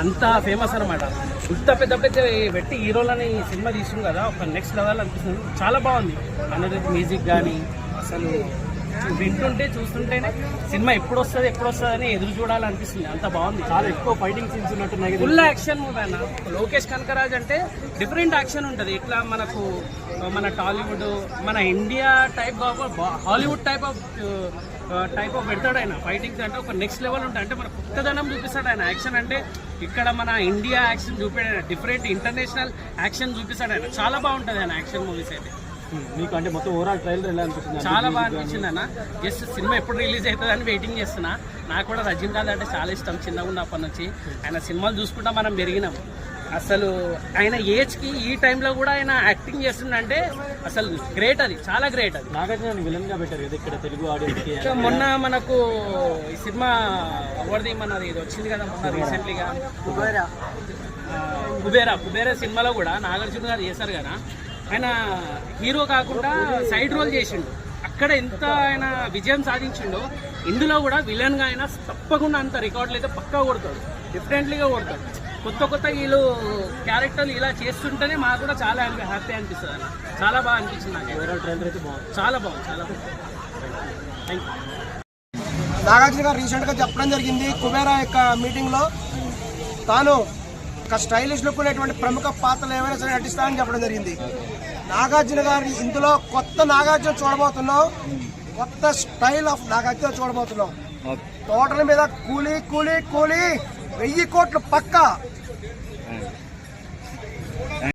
అంత ఫేమస్ అనమాట. ఇంత పెద్ద పెద్ద పెట్టి హీరోలని సినిమా తీసుకుని కదా ఒక నెక్స్ట్ లెవెల్ అనిపిస్తుంది. చాలా బాగుంది. అనిరుద్ మ్యూజిక్ కానీ అసలు వింటుంటే చూస్తుంటేనే సినిమా ఎప్పుడు వస్తుంది అని ఎదురు చూడాలనిపిస్తుంది. అంత బాగుంది. చాలా ఎక్కువ ఫైటింగ్ సీన్స్ ఉన్నట్టున్నాయి. ఫుల్ యాక్షన్ మూవీ అన్న. లోకేష్ కనకరాజ్ అంటే డిఫరెంట్ యాక్షన్ ఉంటుంది. ఇట్లా మనకు మన టాలీవుడ్ మన India type Hollywood type of పెడతాడు ఆయన. ఫైటింగ్స్ అంటే ఒక నెక్స్ట్ లెవెల్ ఉంటాయి. అంటే మన కొత్తదనం చూపిస్తాడు ఆయన. యాక్షన్ అంటే ఇక్కడ మన ఇండియా యాక్షన్ చూపాడు. డిఫరెంట్ ఇంటర్నేషనల్ యాక్షన్ చూపిస్తాడు ఆయన. చాలా బాగుంటుంది ఆయన యాక్షన్ మూవీస్ అయితే. మీకు అంటే మొత్తం ఓవరాల్ ట్రైలర్ ఎలా అనిపిస్తుంది? చాలా బాగా అనిపించింది అన్న. జస్ట్ సినిమా ఎప్పుడు రిలీజ్ అవుతుందని వెయిటింగ్ చేస్తున్నా. నాకు కూడా రజనీకాంత్ అంటే చాలా ఇష్టం చిన్నగా ఉన్నప్పటి నుంచి. ఆయన సినిమాలు చూసుకుంటా మనం పెరిగినాం. అసలు ఆయన ఏజ్కి ఈ టైంలో కూడా ఆయన యాక్టింగ్ చేస్తుందంటే అసలు గ్రేట్. అది చాలా గ్రేట్. అది నాగార్జున విలన్ గా పెట్టారు కదా ఇక్కడ తెలుగు ఆడియన్స్కి. మొన్న మనకు ఈ సినిమా ఎవరిది మనది ఇది వచ్చింది కదా మొన్న రీసెంట్లీగా కుబేరా సినిమాలో కూడా నాగార్జున గారు చేశారు కదా. ఆయన హీరో కాకుండా సైడ్ రోల్ చేసిండు. అక్కడ ఎంత ఆయన విజయం సాధించిండో ఇందులో కూడా విలన్గా ఆయన తప్పకుండా అంత రికార్డులు అయితే పక్కా కొడతాడు. డిఫరెంట్లీగా కొడతాడు. కొత్త వీళ్ళు క్యారెక్టర్లు ఇలా చేస్తుంటేనే మాకు కూడా చాలా హ్యాపీ అనిపిస్తుంది అన్న. చాలా బాగా అనిపించింది నాకు. ఓవరాల్ ట్రైలర్ అయితే బాగుంది. చాలా బాగుంది. Thank you. నాగార్జున గారు రీసెంట్గా చెప్పడం జరిగింది కుబేరా యొక్క మీటింగ్లో తాను ఒక స్టైలిష్ లుక్ ఉన్నటువంటి ప్రముఖ పాత్రలు ఏమైనా సరే నటిస్తానని చెప్పడం జరిగింది. నాగార్జున గారి ఇందులో కొత్త నాగార్జున చూడబోతున్నాం. కొత్త స్టైల్ ఆఫ్ నాగార్జున చూడబోతున్నాం. టోటల్ మీద కూలీ 1000 కోట్లు పక్కా.